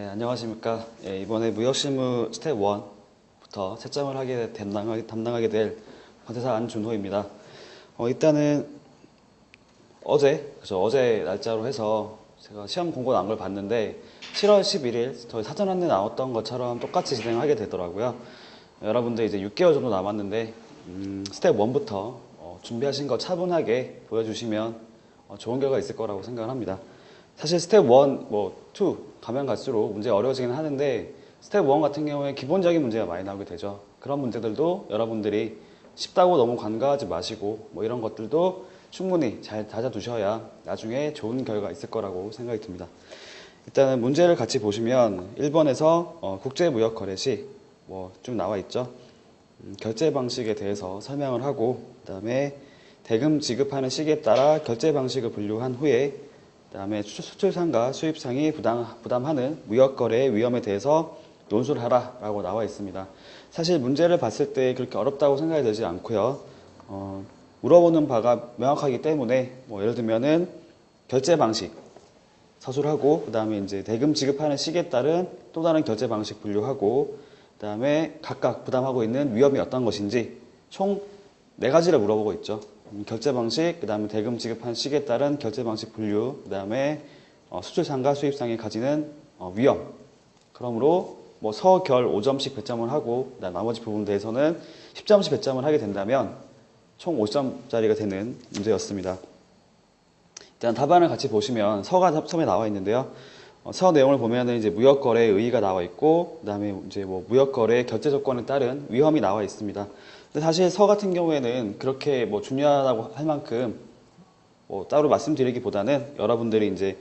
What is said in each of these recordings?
네, 안녕하십니까. 예, 이번에 무역실무 스텝 1부터 채점을 담당하게 될 관세사 안준호입니다. 일단은 어제 날짜로 해서 제가 시험 공고 나온 걸 봤는데 7월 11일 저희 사전 안내 나왔던 것처럼 똑같이 진행하게 되더라고요. 여러분들 이제 6개월 정도 남았는데 스텝 1부터 준비하신 거 차분하게 보여주시면 좋은 결과 있을 거라고 생각을 합니다. 사실 스텝 1, 2 가면 갈수록 문제가 어려워지긴 하는데 스텝 1 같은 경우에 기본적인 문제가 많이 나오게 되죠. 그런 문제들도 여러분들이 쉽다고 너무 간과하지 마시고 이런 것들도 충분히 잘 다져두셔야 나중에 좋은 결과가 있을 거라고 생각이 듭니다. 일단은 문제를 같이 보시면 1번에서 국제무역거래 시 쭉 나와 있죠. 결제 방식에 대해서 설명을 하고 그 다음에 대금 지급하는 시기에 따라 결제 방식을 분류한 후에 그 다음에 수출상과 수입상이 부담하는 무역거래의 위험에 대해서 논술을 하라 라고 나와 있습니다. 사실 문제를 봤을 때 그렇게 어렵다고 생각이 들지 않고요. 물어보는 바가 명확하기 때문에 예를 들면은 결제 방식 서술하고 그 다음에 이제 대금 지급하는 시기에 따른 또 다른 결제 방식 분류하고 그 다음에 각각 부담하고 있는 위험이 어떤 것인지 총 4가지를 물어보고 있죠. 결제 방식, 그 다음에 대금 지급한 시기에 따른 결제 방식 분류, 그 다음에 수출상과 수입상이 가지는 위험. 그러므로 서, 결 5점씩 배점을 하고 나머지 부분에 대해서는 10점씩 배점을 하게 된다면 총 50점짜리가 되는 문제였습니다. 일단 답안을 같이 보시면 서가 처음에 나와 있는데요. 서 내용을 보면은 이제 무역거래의 의의가 나와 있고, 그 다음에 이제 무역거래의 결제 조건에 따른 위험이 나와 있습니다. 근데 사실 서 같은 경우에는 그렇게 중요하다고 할 만큼 따로 말씀드리기보다는 여러분들이 이제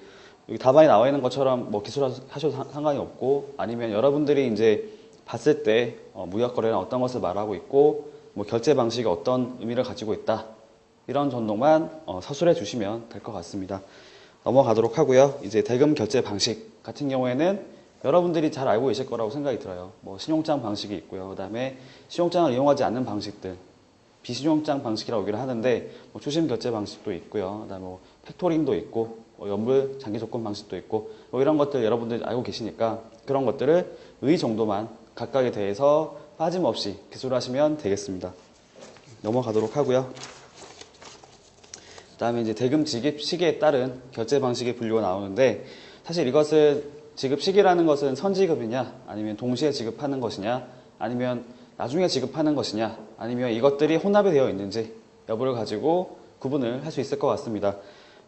여기 답안이 나와 있는 것처럼 기술하셔도 상관이 없고 아니면 여러분들이 이제 봤을 때 무역거래는 어떤 것을 말하고 있고 결제 방식이 어떤 의미를 가지고 있다 이런 정도만 서술해 주시면 될 것 같습니다. 넘어가도록 하고요. 이제 대금 결제 방식 같은 경우에는 여러분들이 잘 알고 계실 거라고 생각이 들어요. 신용장 방식이 있고요. 그 다음에 신용장을 이용하지 않는 방식들, 비신용장 방식이라고 얘기를 하는데 추심 결제 방식도 있고요. 그 다음에 팩토링도 있고 연물 장기 조건 방식도 있고 이런 것들 여러분들이 알고 계시니까 그런 것들을 의 정도만 각각에 대해서 빠짐없이 기술하시면 되겠습니다. 넘어가도록 하고요. 그 다음에 이제 대금 지급 시기에 따른 결제 방식의 분류가 나오는데 사실 이것은 지급 시기라는 것은 선지급이냐 아니면 동시에 지급하는 것이냐 아니면 나중에 지급하는 것이냐 아니면 이것들이 혼합이 되어 있는지 여부를 가지고 구분을 할 수 있을 것 같습니다.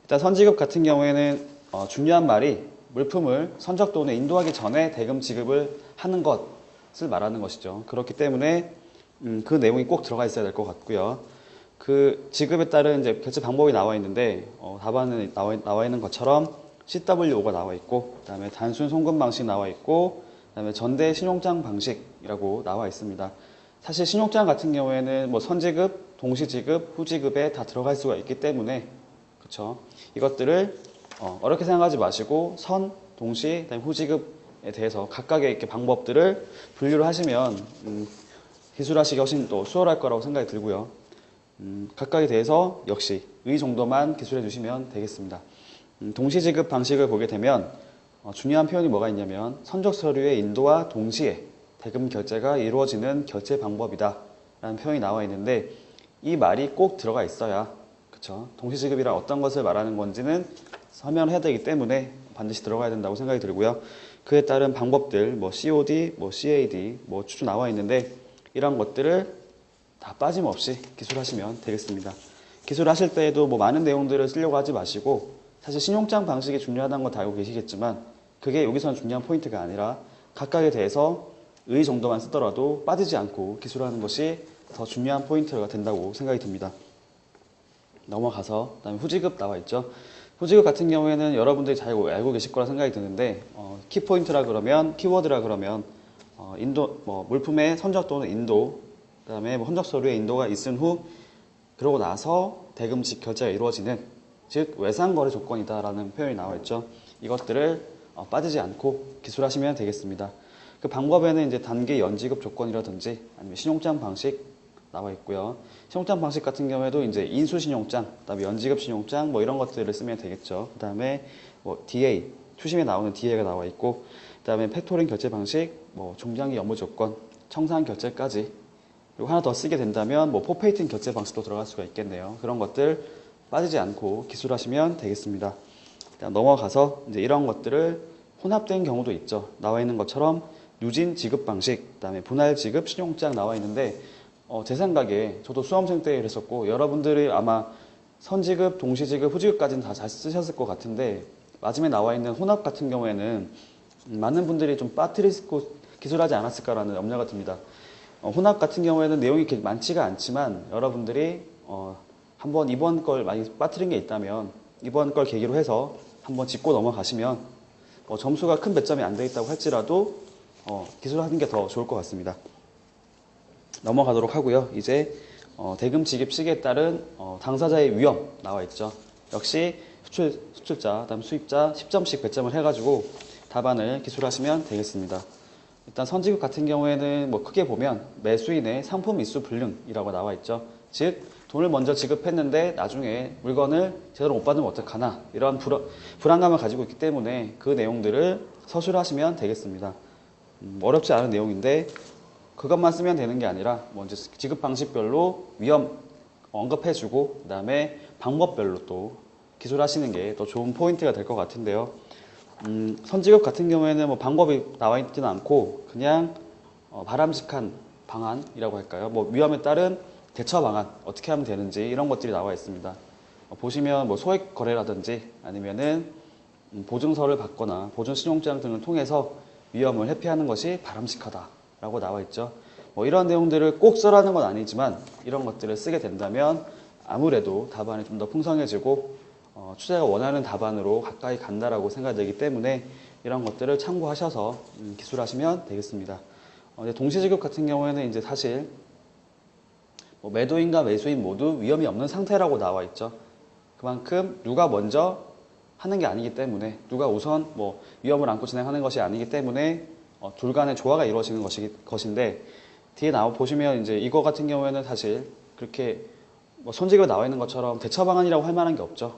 일단 선지급 같은 경우에는 중요한 말이 물품을 선적 돈에 인도하기 전에 대금 지급을 하는 것을 말하는 것이죠. 그렇기 때문에 그 내용이 꼭 들어가 있어야 될 것 같고요. 그 지급에 따른 이제 결제 방법이 나와 있는데 답안에 나와 있는 것처럼 CWO가 나와 있고 그 다음에 단순 송금 방식 나와 있고 그 다음에 전대 신용장 방식이라고 나와 있습니다. 사실 신용장 같은 경우에는 선지급, 동시지급, 후지급에 다 들어갈 수가 있기 때문에 그렇죠. 이것들을 어렵게 생각하지 마시고 선, 동시, 그다음에 후지급에 대해서 각각의 이렇게 방법들을 분류를 하시면 기술하시기 훨씬 또 수월할 거라고 생각이 들고요. 각각에 대해서 역시 의 정도만 기술해 주시면 되겠습니다. 동시지급 방식을 보게 되면 중요한 표현이 뭐가 있냐면 선적 서류의 인도와 동시에 대금 결제가 이루어지는 결제 방법이다 라는 표현이 나와 있는데 이 말이 꼭 들어가 있어야 그쵸? 동시지급이란 어떤 것을 말하는 건지는 설명을 해야 되기 때문에 반드시 들어가야 된다고 생각이 들고요. 그에 따른 방법들 COD, CAD 쭉 나와 있는데 이런 것들을 다 빠짐없이 기술하시면 되겠습니다. 기술하실 때에도 많은 내용들을 쓰려고 하지 마시고 사실 신용장 방식이 중요하다는 건 다 알고 계시겠지만 그게 여기서는 중요한 포인트가 아니라 각각에 대해서 의 정도만 쓰더라도 빠지지 않고 기술하는 것이 더 중요한 포인트가 된다고 생각이 듭니다. 넘어가서 그다음에 후지급 나와 있죠. 후지급 같은 경우에는 여러분들이 잘 알고 계실 거라 생각이 드는데 키포인트라 그러면 키워드라 그러면 인도 물품의 선적 또는 인도 그 다음에 헌적 서류에 인도가 있은 후 그러고 나서 대금 결제가 이루어지는 즉 외상거래 조건이다 라는 표현이 나와 있죠. 이것들을 빠지지 않고 기술하시면 되겠습니다. 그 방법에는 이제 단기 연지급 조건이라든지 아니면 신용장 방식 나와 있고요. 신용장 방식 같은 경우에도 이제 인수신용장, 그다음에 연지급 신용장 이런 것들을 쓰면 되겠죠. 그다음에 DA, 추심에 나오는 DA가 나와 있고 그다음에 팩토링 결제 방식, 뭐 종량기 업무 조건, 청산 결제까지. 그리고 하나 더 쓰게 된다면 뭐 포페이팅 결제 방식도 들어갈 수가 있겠네요. 그런 것들 빠지지 않고 기술하시면 되겠습니다. 일단 넘어가서 이제 이런 것들을 혼합된 경우도 있죠. 나와 있는 것처럼 누진 지급 방식, 그다음에 분할 지급 신용장 나와 있는데 제 생각에 저도 수험생 때 그랬었고 여러분들이 아마 선지급, 동시지급, 후지급까지는 다 잘 쓰셨을 것 같은데 마지막에 나와 있는 혼합 같은 경우에는 많은 분들이 좀 빠뜨리고 기술하지 않았을까라는 염려가 듭니다. 혼합 같은 경우에는 내용이 그렇게 많지가 않지만 여러분들이 한번 이번 걸 많이 빠뜨린 게 있다면 이번 걸 계기로 해서 한번 짚고 넘어가시면 점수가 큰 배점이 안 돼 있다고 할지라도 기술하는 게 더 좋을 것 같습니다. 넘어가도록 하고요. 이제 대금 지급 시기에 따른 당사자의 위험 나와 있죠. 역시 수출자, 그다음 수입자 10점씩 배점을 해가지고 답안을 기술하시면 되겠습니다. 일단 선지급 같은 경우에는 뭐 크게 보면 매수인의 상품 입수 불능이라고 나와 있죠. 즉 돈을 먼저 지급했는데 나중에 물건을 제대로 못 받으면 어떡하나 이러한 불안감을 가지고 있기 때문에 그 내용들을 서술하시면 되겠습니다. 어렵지 않은 내용인데 그것만 쓰면 되는 게 아니라 먼저 지급 방식별로 위험 언급해주고 그다음에 방법별로 또 기술하시는 게 더 좋은 포인트가 될 것 같은데요. 선지급 같은 경우에는 뭐 방법이 나와 있지는 않고 그냥 바람직한 방안이라고 할까요? 뭐 위험에 따른 대처 방안 어떻게 하면 되는지 이런 것들이 나와 있습니다. 보시면 뭐 소액 거래라든지 아니면은 보증서를 받거나 보증 신용장 등을 통해서 위험을 회피하는 것이 바람직하다라고 나와 있죠. 뭐 이런 내용들을 꼭 써라는 건 아니지만 이런 것들을 쓰게 된다면 아무래도 답안이 좀 더 풍성해지고 투자가 원하는 답안으로 가까이 간다라고 생각되기 때문에 이런 것들을 참고하셔서 기술하시면 되겠습니다. 동시지급 같은 경우에는 이제 사실 뭐 매도인과 매수인 모두 위험이 없는 상태라고 나와 있죠. 그만큼 누가 먼저 하는 게 아니기 때문에 누가 우선 뭐 위험을 안고 진행하는 것이 아니기 때문에 둘 간의 조화가 이루어지는 것인데 뒤에 보시면 이제 이거 같은 경우에는 사실 그렇게 뭐 손직으로 나와 있는 것처럼 대처 방안이라고 할 만한 게 없죠.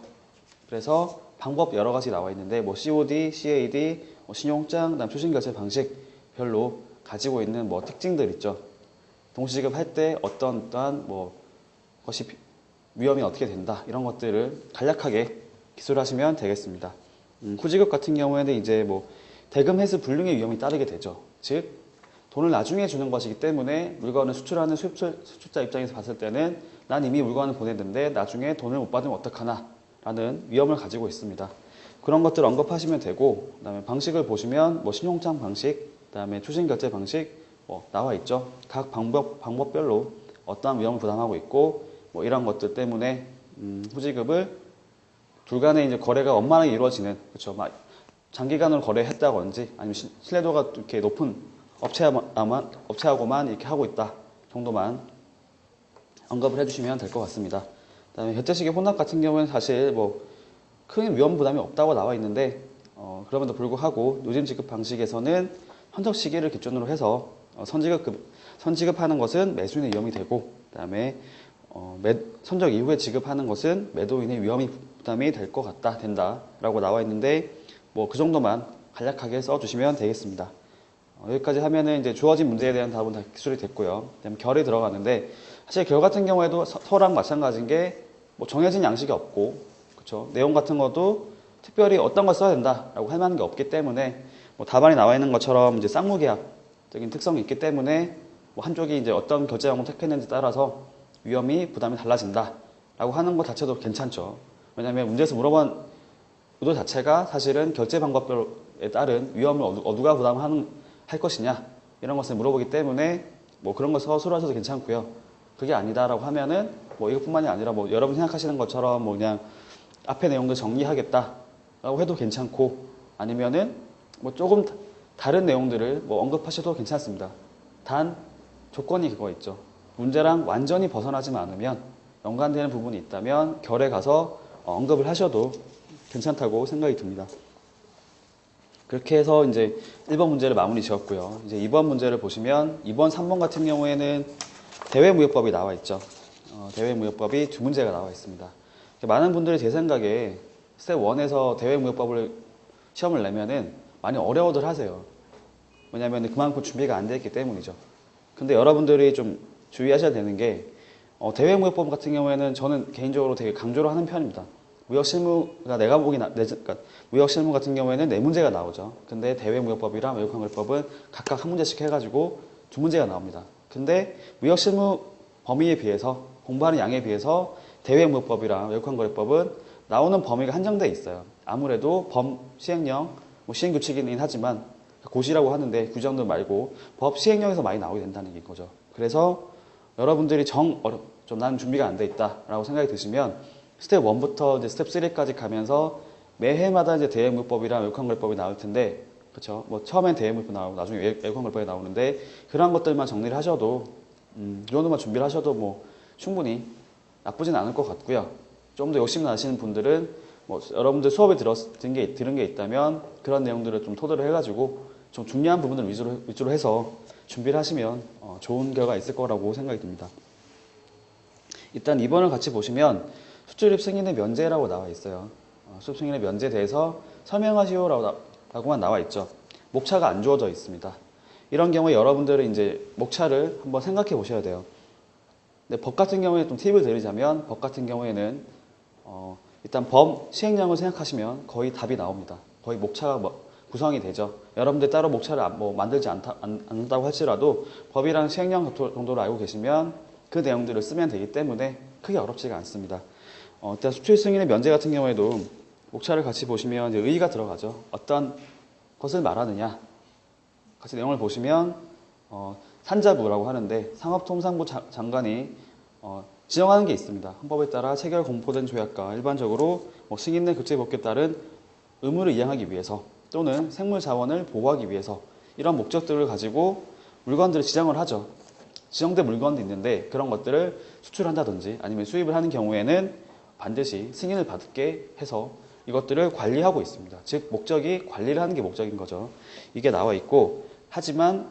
그래서 방법 여러 가지 나와 있는데 뭐 COD, CAD, 뭐 신용장, 그다음 추신 결제 방식별로 가지고 있는 뭐 특징들 있죠. 동시지급 할 때 어떤 뭐 것이 위험이 어떻게 된다 이런 것들을 간략하게 기술하시면 되겠습니다. 후지급 같은 경우에는 이제 뭐 대금 회수 불능의 위험이 따르게 되죠. 즉 돈을 나중에 주는 것이기 때문에 물건을 수출하는 수출자 입장에서 봤을 때는 난 이미 물건을 보냈는데 나중에 돈을 못 받으면 어떡하나 라는 위험을 가지고 있습니다. 그런 것들을 언급하시면 되고 그다음에 방식을 보시면 뭐 신용장 방식, 그다음에 추신 결제 방식 뭐 나와 있죠. 각 방법별로 어떠한 위험을 부담하고 있고 뭐 이런 것들 때문에 후지급을 둘 간의 이제 거래가 원만하게 이루어지는 그렇죠. 막 장기간으로 거래했다든지 아니면 신뢰도가 이렇게 높은 업체하고만 이렇게 하고 있다 정도만 언급을 해주시면 될 것 같습니다. 그다음에 결제시기 혼합 같은 경우는 사실 뭐 큰 위험 부담이 없다고 나와 있는데 그럼에도 불구하고 누진 지급 방식에서는 현적 시기를 기준으로 해서 선지급하는 것은 매수인의 위험이 되고 그다음에 선적 이후에 지급하는 것은 매도인의 위험이 부담이 될 것 같다 된다라고 나와 있는데 뭐 그 정도만 간략하게 써주시면 되겠습니다. 여기까지 하면은 이제 주어진 문제에 대한 답은 다 기술이 됐고요. 그다음에 결이 들어가는데 사실 결 같은 경우에도 서랑 마찬가지인 게 뭐 정해진 양식이 없고, 그렇죠. 내용 같은 것도 특별히 어떤 걸 써야 된다라고 할 만한 게 없기 때문에 뭐 답안에 나와 있는 것처럼 이제 쌍무계약적인 특성이 있기 때문에 뭐 한쪽이 이제 어떤 결제 방법을 택했는지 따라서 위험이 부담이 달라진다라고 하는 것 자체도 괜찮죠. 왜냐하면 문제에서 물어본 의도 자체가 사실은 결제 방법에 따른 위험을 누가 할 것이냐 이런 것을 물어보기 때문에 뭐 그런 거 서술하셔도 괜찮고요. 그게 아니다라고 하면은 뭐 이것뿐만이 아니라 뭐 여러분 생각하시는 것처럼 뭐 그냥 앞에 내용들 정리하겠다라고 해도 괜찮고 아니면은 뭐 조금 다른 내용들을 뭐 언급하셔도 괜찮습니다. 단 조건이 그거 있죠. 문제랑 완전히 벗어나지만 않으면 연관되는 부분이 있다면 결에 가서 언급을 하셔도 괜찮다고 생각이 듭니다. 그렇게 해서 이제 1번 문제를 마무리 지었고요. 이제 2번 문제를 보시면 2번, 3번 같은 경우에는 대외무역법이 나와 있죠. 대외무역법이 두 문제가 나와 있습니다. 많은 분들이 제 생각에 스텝 1에서 대외무역법을 시험을 내면은 많이 어려워들 하세요. 왜냐하면 그만큼 준비가 안 돼 있기 때문이죠. 근데 여러분들이 좀 주의하셔야 되는 게 대외무역법 같은 경우에는 저는 개인적으로 되게 강조를 하는 편입니다. 무역실무가 그러니까 무역실무 같은 경우에는 네 문제가 나오죠. 근데 대외무역법이랑 외국환급법은 각각 한 문제씩 해가지고 두 문제가 나옵니다. 근데 무역실무 범위에 비해서 공부하는 양에 비해서 대외무역법이랑 외국환거래법은 나오는 범위가 한정돼 있어요. 아무래도 시행령, 시행규칙이긴 하지만 고시라고 하는데 규정도 말고 법 시행령에서 많이 나오게 된다는 거죠. 그래서 여러분들이 좀 나는 준비가 안 돼 있다라고 생각이 드시면 스텝 1부터 이제 스텝 3까지 가면서 매해마다 이제 대외무역법이랑 외국환거래법이 나올 텐데, 그렇죠? 뭐 처음엔 대외무역법 나오고 나중에 외국환거래법이 나오는데 그런 것들만 정리를 하셔도 이 정도만 준비를 하셔도 뭐 충분히 나쁘진 않을 것 같고요. 좀 더 욕심 나시는 분들은 뭐 여러분들 수업에 들은 게 있다면 그런 내용들을 좀 토대로 해가지고 좀 중요한 부분을 위주로 해서 준비를 하시면 좋은 결과가 있을 거라고 생각이 듭니다. 일단 2번을 같이 보시면 수출입 승인의 면제라고 나와 있어요. 수출 승인의 면제에 대해서 설명하시오라고만 나와 있죠. 목차가 안 주어져 있습니다. 이런 경우에 여러분들은 이제 목차를 한번 생각해 보셔야 돼요. 근데 법 같은 경우에 좀 팁을 드리자면 법 같은 경우에는 일단 시행령을 생각하시면 거의 답이 나옵니다. 거의 목차가 구성이 되죠. 여러분들 따로 목차를 만들지 않는다고 할지라도 법이랑 시행령 정도로 알고 계시면 그 내용들을 쓰면 되기 때문에 크게 어렵지가 않습니다. 일단 수출 승인의 면제 같은 경우에도 목차를 같이 보시면 이제 의의가 들어가죠. 어떤 것을 말하느냐. 같이 내용을 보시면 산자부라고 하는데 상업통상부 장관이 지정하는 게 있습니다. 헌법에 따라 체결 공포된 조약과 일반적으로 승인된 국제법규에 따른 의무를 이행하기 위해서 또는 생물자원을 보호하기 위해서 이런 목적들을 가지고 물건들을 지정을 하죠. 지정된 물건도 있는데 그런 것들을 수출한다든지 아니면 수입을 하는 경우에는 반드시 승인을 받게 해서 이것들을 관리하고 있습니다. 즉 목적이 관리를 하는 게 목적인 거죠. 이게 나와 있고 하지만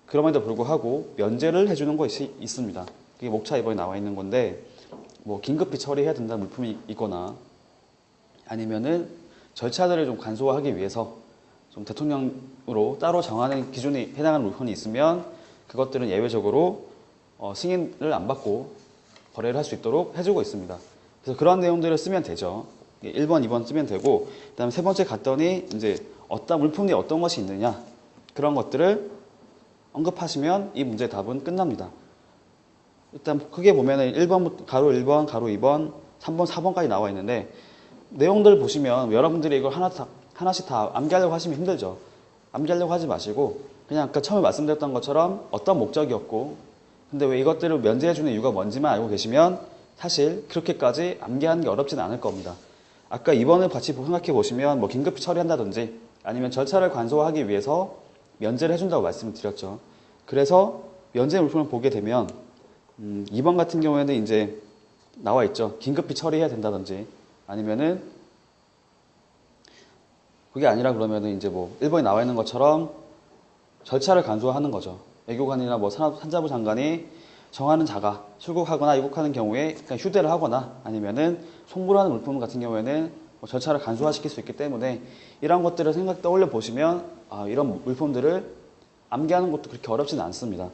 그럼에도 불구하고 면제를 해주는 것이 있습니다. 그게 목차 이번에 나와 있는 건데 긴급히 처리해야 된다는 물품이 있거나 아니면은 절차들을 좀 간소화하기 위해서 좀 대통령으로 따로 정하는 기준에 해당하는 물품이 있으면 그것들은 예외적으로 승인을 안 받고 거래를 할 수 있도록 해주고 있습니다. 그래서 그런 내용들을 쓰면 되죠. 1번, 2번 쓰면 되고 그 다음에 세 번째 갔더니 이제 어떤 물품이 어떤 것이 있느냐 그런 것들을 언급하시면 이 문제의 답은 끝납니다. 일단 크게 보면은 1번, 가로 1번, 가로 2번, 3번, 4번까지 나와 있는데 내용들 보시면 여러분들이 이걸 하나씩 다 암기하려고 하시면 힘들죠. 암기하려고 하지 마시고 그냥 아까 처음에 말씀드렸던 것처럼 어떤 목적이었고 근데 왜 이것들을 면제해주는 이유가 뭔지만 알고 계시면 사실 그렇게까지 암기하는 게 어렵지는 않을 겁니다. 아까 2번을 같이 생각해 보시면 긴급히 처리한다든지 아니면 절차를 간소화하기 위해서 면제를 해준다고 말씀을 드렸죠. 그래서 면제 물품을 보게 되면 2번 같은 경우에는 이제 나와 있죠. 긴급히 처리해야 된다든지 아니면은 그게 아니라 그러면은 이제 1번에 나와 있는 것처럼 절차를 간소화하는 거죠. 외교관이나 산자부 장관이 정하는 자가 출국하거나 입국하는 경우에 그냥 휴대를 하거나 아니면은 송부를 하는 물품 같은 경우에는 절차를 간소화시킬 수 있기 때문에 이런 것들을 떠올려 보시면 이런 물품들을 암기하는 것도 그렇게 어렵지는 않습니다.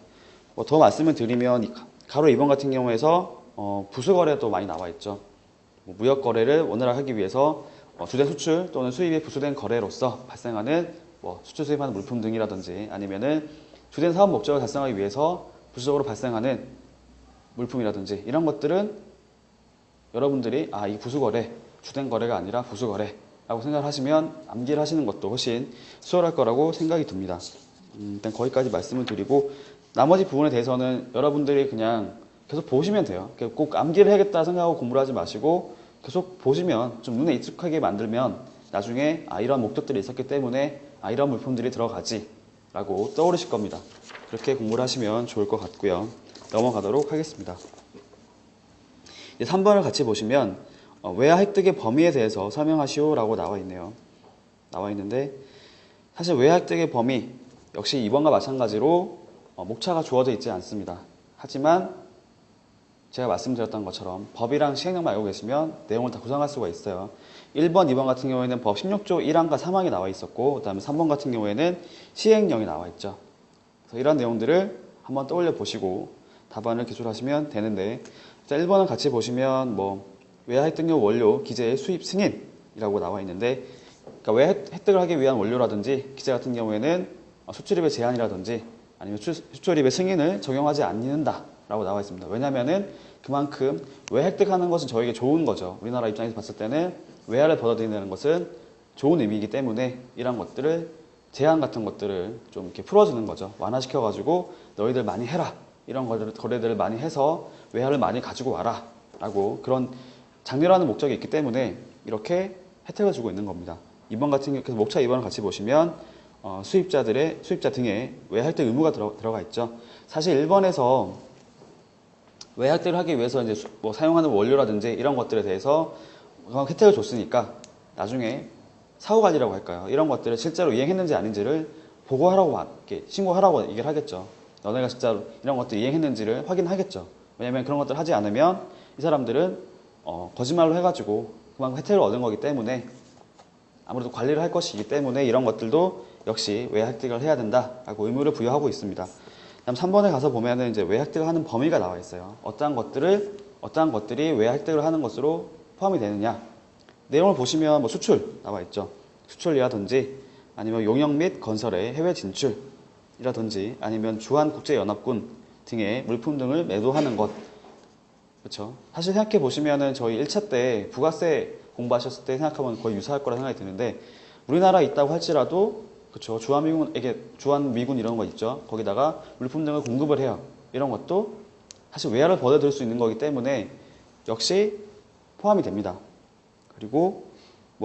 더 말씀을 드리면 가로 2번 같은 경우에서 부수거래도 많이 나와 있죠. 무역거래를 원활하게 하기 위해서 주된 수출 또는 수입이 부수된 거래로서 발생하는 수출 수입하는 물품 등이라든지 아니면은 주된 사업 목적을 달성하기 위해서 부수적으로 발생하는 물품이라든지 이런 것들은 여러분들이 이 부수거래, 주된 거래가 아니라 부수거래라고 생각을 하시면 암기를 하시는 것도 훨씬 수월할 거라고 생각이 듭니다. 일단 거기까지 말씀을 드리고 나머지 부분에 대해서는 여러분들이 그냥 계속 보시면 돼요. 꼭 암기를 해야겠다 생각하고 공부를 하지 마시고 계속 보시면 좀 눈에 익숙하게 만들면 나중에 이런 목적들이 있었기 때문에 이런 물품들이 들어가지 라고 떠오르실 겁니다. 그렇게 공부를 하시면 좋을 것 같고요. 넘어가도록 하겠습니다. 3번을 같이 보시면 외화 획득의 범위에 대해서 설명하시오 라고 나와 있네요. 나와 있는데 사실 외화 획득의 범위 역시 2번과 마찬가지로 목차가 주어져 있지 않습니다. 하지만 제가 말씀드렸던 것처럼 법이랑 시행령만 알고 계시면 내용을 다 구성할 수가 있어요. 1번, 2번 같은 경우에는 법 16조 1항과 3항이 나와 있었고, 그 다음에 3번 같은 경우에는 시행령이 나와 있죠. 그래서 이런 내용들을 한번 떠올려 보시고 답안을 기술하시면 되는데, 일단 1번은 같이 보시면 외화 획득용 원료 기재의 수입 승인이라고 나와 있는데, 그러니까 외화 획득을 하기 위한 원료라든지 기재 같은 경우에는 수출입의 제한이라든지 아니면 수출입의 승인을 적용하지 않는다라고 나와 있습니다. 왜냐하면은 그만큼 외화 획득하는 것은 저에게 좋은 거죠. 우리나라 입장에서 봤을 때는 외화를 벌어들인다는 것은 좋은 의미이기 때문에 이런 것들을 제한 같은 것들을 좀 이렇게 풀어주는 거죠. 완화시켜가지고 너희들 많이 해라. 이런 거래들을 많이 해서 외화를 많이 가지고 와라. 라고 그런 장려하는 목적이 있기 때문에 이렇게 혜택을 주고 있는 겁니다. 2번 같은 경우, 목차 2번을 같이 보시면 수입자 등의 외화 획득 의무가 들어가 있죠. 사실 1번에서 외화 획득을 하기 위해서 이제 사용하는 원료라든지 이런 것들에 대해서 혜택을 줬으니까 나중에 사후관리라고 할까요? 이런 것들을 실제로 이행했는지 아닌지를 보고하라고 이렇게 신고하라고 얘기를 하겠죠. 너네가 진짜로 이런 것들 이행했는지를 확인하겠죠. 왜냐면 그런 것들 하지 않으면 이 사람들은 거짓말로 해가지고 그만큼 혜택을 얻은 거기 때문에 아무래도 관리를 할 것이기 때문에 이런 것들도 역시 외화 획득을 해야 된다라고 의무를 부여하고 있습니다. 다음 3번에 가서 보면은 이제 외화 획득을 하는 범위가 나와 있어요. 어떠한 것들이 외화 획득을 하는 것으로 포함이 되느냐. 내용을 보시면 수출 나와 있죠. 수출이라든지 아니면 용역 및 건설의 해외 진출이라든지 아니면 주한국제연합군 등의 물품 등을 매도하는 것. 그렇죠. 사실 생각해 보시면은 저희 1차 때 부가세 공부하셨을 때 생각하면 거의 유사할 거라 생각이 드는데 우리나라에 있다고 할지라도 그렇죠. 주한미군 이런 거 있죠. 거기다가 물품 등을 공급을 해요. 이런 것도 사실 외화를 벌어들일 수 있는 거기 때문에 역시 포함이 됩니다. 그리고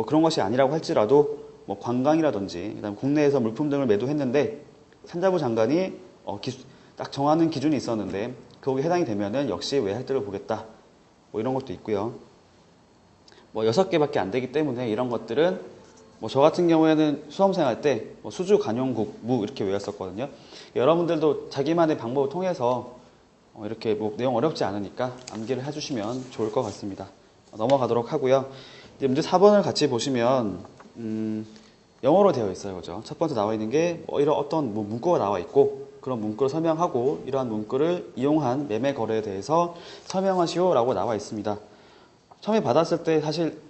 그런 것이 아니라고 할지라도 관광이라든지 그다음 국내에서 물품 등을 매도했는데 산자부 장관이 딱 정하는 기준이 있었는데 거기에 해당이 되면은 역시 외화 획득을 보겠다. 이런 것도 있고요. 6개밖에 안 되기 때문에 이런 것들은 저 같은 경우에는 수험생 할 때 수주 관용국 무 이렇게 외웠었거든요. 여러분들도 자기만의 방법을 통해서 이렇게 내용 어렵지 않으니까 암기를 해주시면 좋을 것 같습니다. 넘어가도록 하고요. 이제 문제 4번을 같이 보시면 영어로 되어 있어요. 그죠? 첫 번째 나와 있는 게 이런 어떤 문구가 나와 있고 그런 문구를 설명하고 이러한 문구를 이용한 매매 거래에 대해서 설명하시오 라고 나와 있습니다. 처음에 받았을 때 사실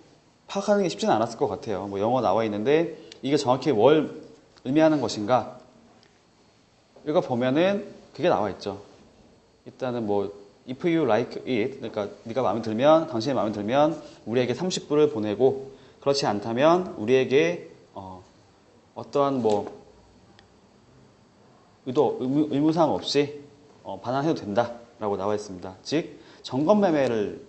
파악하는 게 쉽지는 않았을 것 같아요. 영어 나와 있는데 이게 정확히 뭘 의미하는 것인가 이거 보면은 그게 나와 있죠. 일단은 if you like it, 그러니까 네가 마음에 들면, 당신이 마음에 들면 우리에게 30불을 보내고 그렇지 않다면 우리에게 어떠한 의무사항 없이 반환해도 된다라고 나와 있습니다. 즉 점검 매매를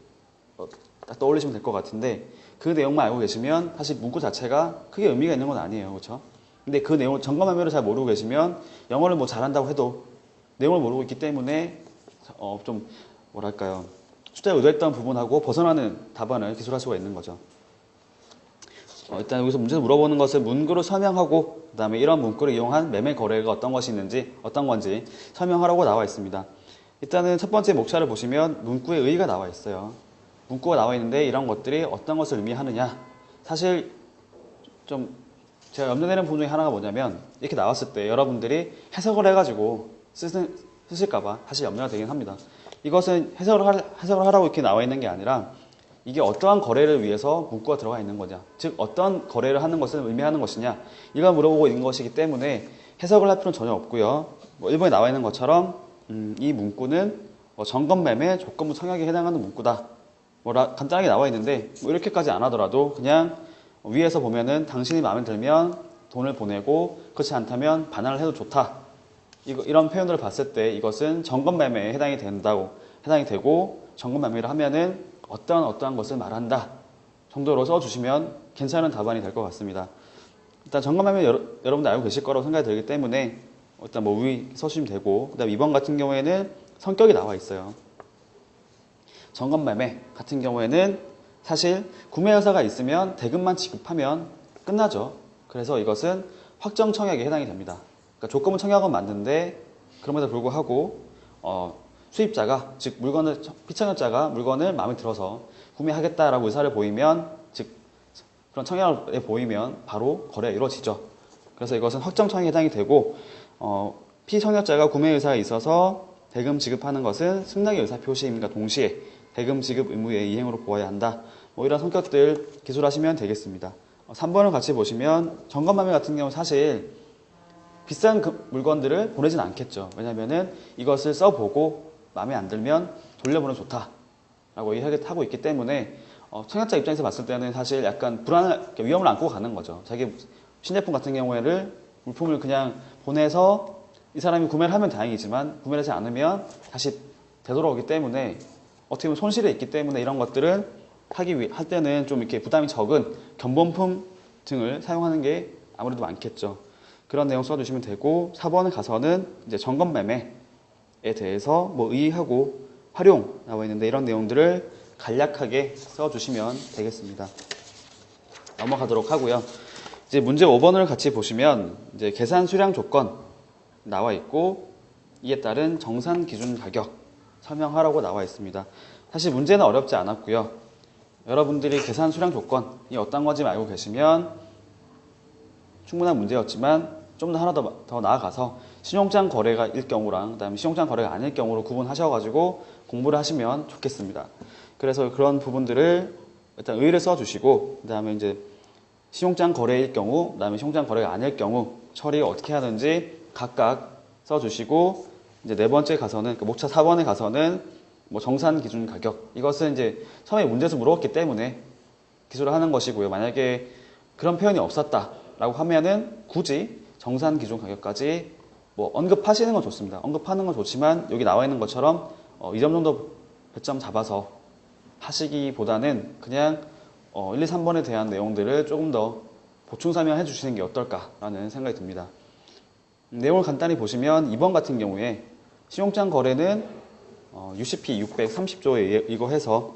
딱 떠올리시면 될 것 같은데 그 내용만 알고 계시면 사실 문구 자체가 크게 의미가 있는 건 아니에요. 그렇죠? 근데 그 내용 점검 매매를 잘 모르고 계시면 영어를 잘한다고 해도 내용을 모르고 있기 때문에 좀 뭐랄까요 출제가 의도했던 부분하고 벗어나는 답안을 기술할 수가 있는 거죠. 일단 여기서 문제를 물어보는 것은 문구를 설명하고 그 다음에 이런 문구를 이용한 매매 거래가 어떤 것이 있는지 어떤 건지 설명하라고 나와 있습니다. 일단은 첫 번째 목차를 보시면 문구의 의의가 나와 있어요. 문구가 나와 있는데 이런 것들이 어떤 것을 의미하느냐. 사실 좀 제가 염려되는 부분 중에 하나가 뭐냐면 이렇게 나왔을 때 여러분들이 해석을 해가지고 쓰실까봐 사실 염려가 되긴 합니다. 이것은 해석을 하라고 이렇게 나와 있는 게 아니라 이게 어떠한 거래를 위해서 문구가 들어가 있는 거냐. 즉 어떤 거래를 하는 것을 의미하는 것이냐. 이걸 물어보고 있는 것이기 때문에 해석을 할 필요는 전혀 없고요. 1번에 나와 있는 것처럼 이 문구는 점검매매 조건부 청약에 해당하는 문구다. 간단하게 나와 있는데 이렇게까지 안 하더라도 그냥 위에서 보면은 당신이 마음에 들면 돈을 보내고 그렇지 않다면 반환을 해도 좋다. 이런 표현들을 봤을 때 이것은 점검매매에 해당이 되고 점검매매를 하면은 어떠한 것을 말한다 정도로 써주시면 괜찮은 답안이 될 것 같습니다. 일단 점검매매 여러분들 알고 계실 거라고 생각이 들기 때문에 일단 위 써주시면 되고 그 다음 2번 같은 경우에는 성격이 나와 있어요. 점검매매 같은 경우에는 사실 구매 의사가 있으면 대금만 지급하면 끝나죠. 그래서 이것은 확정 청약에 해당이 됩니다. 그러니까 조건부 청약은 맞는데 그럼에도 불구하고 수입자가, 즉 물건을, 피청약자가 물건을 마음에 들어서 구매하겠다라고 의사를 보이면, 즉 그런 청약에 보이면 바로 거래가 이루어지죠. 그래서 이것은 확정 청약에 해당이 되고, 피청약자가 구매 의사에 있어서 대금 지급하는 것은 승낙의 의사 표시임과 동시에 대금 지급 의무의 이행으로 보아야 한다. 뭐 이런 성격들 기술하시면 되겠습니다. 3번을 같이 보시면 점검매매 같은 경우 사실 비싼 물건들을 보내진 않겠죠. 왜냐면은 이것을 써보고 마음에 안 들면 돌려보내면 좋다라고 이야기하고 있기 때문에 청약자 입장에서 봤을 때는 사실 약간 위험을 안고 가는 거죠. 자기 신제품 같은 경우에는 물품을 그냥 보내서 이 사람이 구매를 하면 다행이지만 구매를 하지 않으면 다시 되돌아오기 때문에 어떻게 보면 손실이 있기 때문에 이런 것들은 할 때는 좀 이렇게 부담이 적은 견본품 등을 사용하는 게 아무래도 많겠죠. 그런 내용 써주시면 되고, 4번에 가서는 이제 점검 매매에 대해서 뭐 의의하고 활용 나와 있는데 이런 내용들을 간략하게 써주시면 되겠습니다. 넘어가도록 하고요. 이제 문제 5번을 같이 보시면 이제 계산 수량 조건 나와 있고 이에 따른 정산 기준 가격 설명하라고 나와 있습니다. 사실 문제는 어렵지 않았고요. 여러분들이 계산 수량 조건이 어떤 건지 알고 계시면 충분한 문제였지만 좀 더 하나 더 나아가서 신용장 거래가 일 경우랑 그다음에 신용장 거래가 아닐 경우로 구분하셔가지고 공부를 하시면 좋겠습니다. 그래서 그런 부분들을 일단 의의를 써주시고 그다음에 이제 신용장 거래일 경우, 그다음에 신용장 거래가 아닐 경우 처리가 어떻게 하는지 각각 써주시고 이제 네 번째 가서는 목차 4번에 가서는 뭐 정산 기준 가격 이것은 이제 처음에 문제에서 물어봤기 때문에 기술을 하는 것이고요. 만약에 그런 표현이 없었다라고 하면은 굳이 정산 기준 가격까지 뭐 언급하시는 건 좋습니다. 언급하는 건 좋지만 여기 나와 있는 것처럼 2점 정도 배점 잡아서 하시기보다는 그냥 1, 2, 3번에 대한 내용들을 조금 더 보충 설명해 주시는 게 어떨까라는 생각이 듭니다. 내용을 간단히 보시면 2번 같은 경우에 신용장 거래는 UCP 630조에 이거 해서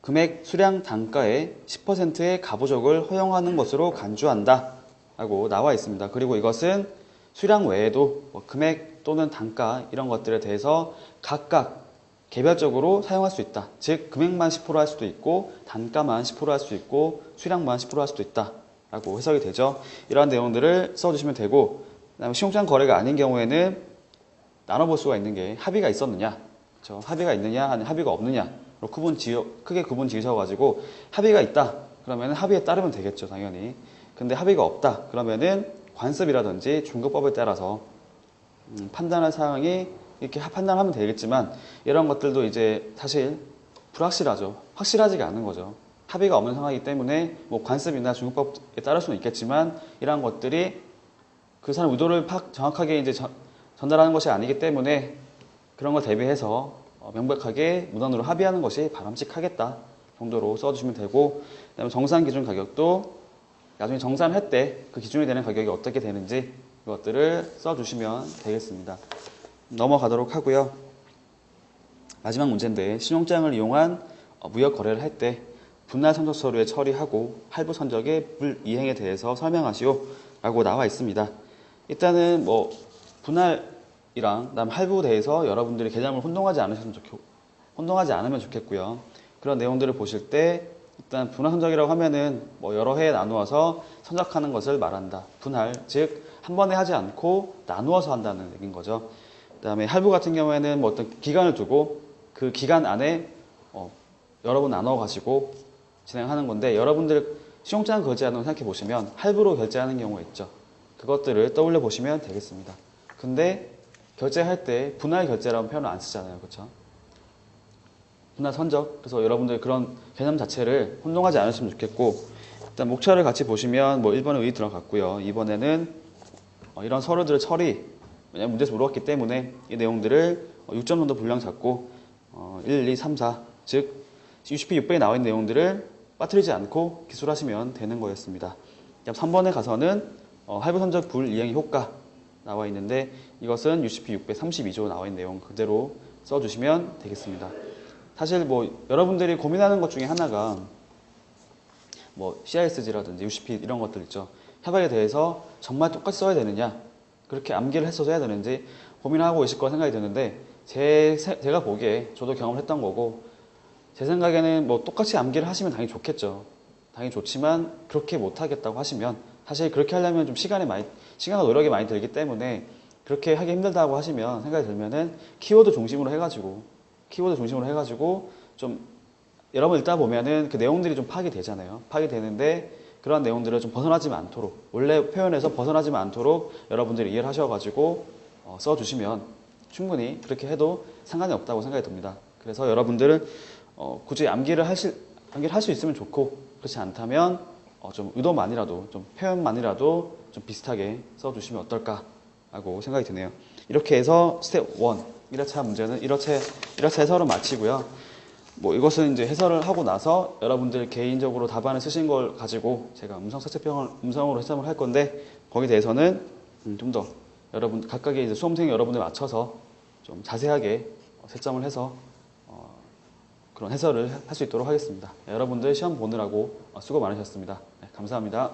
금액 수량 단가의 10%의 가부족을 허용하는 것으로 간주한다 라고 나와 있습니다. 그리고 이것은 수량 외에도 금액 또는 단가 이런 것들에 대해서 각각 개별적으로 사용할 수 있다. 즉 금액만 10%할 수도 있고 단가만 10%할 수도 있고 수량만 10%할 수도 있다 라고 해석이 되죠. 이러한 내용들을 써주시면 되고 그다음에 신용장 거래가 아닌 경우에는 나눠볼 수가 있는 게 합의가 있었느냐, 그렇죠? 합의가 있느냐, 아니 합의가 없느냐, 크게 구분 지으셔가지고 합의가 있다. 그러면 합의에 따르면 되겠죠, 당연히. 근데 합의가 없다. 그러면은 관습이라든지 중급법에 따라서 판단할 사항이 이렇게 판단하면 되겠지만 이런 것들도 이제 사실 불확실하죠. 확실하지가 않은 거죠. 합의가 없는 상황이기 때문에 뭐 관습이나 중급법에 따를 수는 있겠지만 이러한 것들이 그 사람 의도를 정확하게 이제 전달하는 것이 아니기 때문에 그런 걸 대비해서 명백하게 문헌으로 합의하는 것이 바람직하겠다 정도로 써주시면 되고 그다음에 정산 기준 가격도 나중에 정산할 때 그 기준이 되는 가격이 어떻게 되는지 그것들을 써주시면 되겠습니다. 넘어가도록 하고요. 마지막 문제인데 신용장을 이용한 무역 거래를 할 때 분할 선적 서류에 처리하고 할부 선적의 불이행에 대해서 설명하시오 라고 나와 있습니다. 일단은 뭐 분할이랑 그다음 할부에 대해서 여러분들이 개념을 혼동하지 않으면 좋겠고요. 그런 내용들을 보실 때 일단 분할 선적이라고 하면은 뭐 여러 해에 나누어서 선적하는 것을 말한다. 분할, 즉 한 번에 하지 않고 나누어서 한다는 얘기인 거죠. 그다음에 할부 같은 경우에는 뭐 어떤 기간을 두고 그 기간 안에 여러 번 나눠 가지고 진행하는 건데 여러분들 신용장 결제하는 거 생각해 보시면 할부로 결제하는 경우가 있죠. 그것들을 떠올려 보시면 되겠습니다. 근데 결제할 때 분할 결제라는 표현을 안 쓰잖아요. 그렇죠? 분할 선적. 그래서 여러분들 그런 개념 자체를 혼동하지 않으시면 좋겠고 일단 목차를 같이 보시면 뭐 1번에 의 들어갔고요. 2번에는 이런 서류들을 처리 왜냐면 문제에서 물어봤기 때문에 이 내용들을 6점 정도 분량 잡고 1, 2, 3, 4 즉 UCP 600에 나와 있는 내용들을 빠뜨리지 않고 기술하시면 되는 거였습니다. 3번에 가서는 할부 선적 불이행 효과 나와 있는데 이것은 UCP 632조 나와 있는 내용 그대로 써주시면 되겠습니다. 사실 뭐 여러분들이 고민하는 것 중에 하나가 뭐 CISG라든지 UCP 이런 것들 있죠. 협약에 대해서 정말 똑같이 써야 되느냐 그렇게 암기를 해서 써야 되는지 고민하고 계실 거라 생각이 드는데 제가 보기에 저도 경험을 했던 거고 제 생각에는 뭐 똑같이 암기를 하시면 당연히 좋겠죠. 당연히 좋지만 그렇게 못하겠다고 하시면 사실 그렇게 하려면 좀 시간과 노력이 많이 들기 때문에 그렇게 하기 힘들다고 하시면 생각이 들면은 키워드 중심으로 해가지고 좀 여러 번 읽다 보면은 그 내용들이 좀 파악이 되잖아요. 파악이 되는데 그런 내용들을 좀 벗어나지 않도록 원래 표현에서 벗어나지 않도록 여러분들이 이해를 하셔가지고 써주시면 충분히 그렇게 해도 상관이 없다고 생각이 듭니다. 그래서 여러분들은 굳이 암기를 할 수 있으면 좋고 그렇지 않다면 좀 의도만이라도 좀 표현만이라도 좀 비슷하게 써주시면 어떨까라고 생각이 드네요. 이렇게 해서 스텝 1 1회차 문제는 1회차 해설을 마치고요. 뭐 이것은 이제 해설을 하고 나서 여러분들 개인적으로 답안을 쓰신 걸 가지고 제가 음성으로 해설을 할 건데 거기에 대해서는 좀 더 여러분 각각의 이제 수험생 여러분들 맞춰서 좀 자세하게 채점을 해서 그런 해설을 할 수 있도록 하겠습니다. 여러분들 시험 보느라고 수고 많으셨습니다. 네, 감사합니다.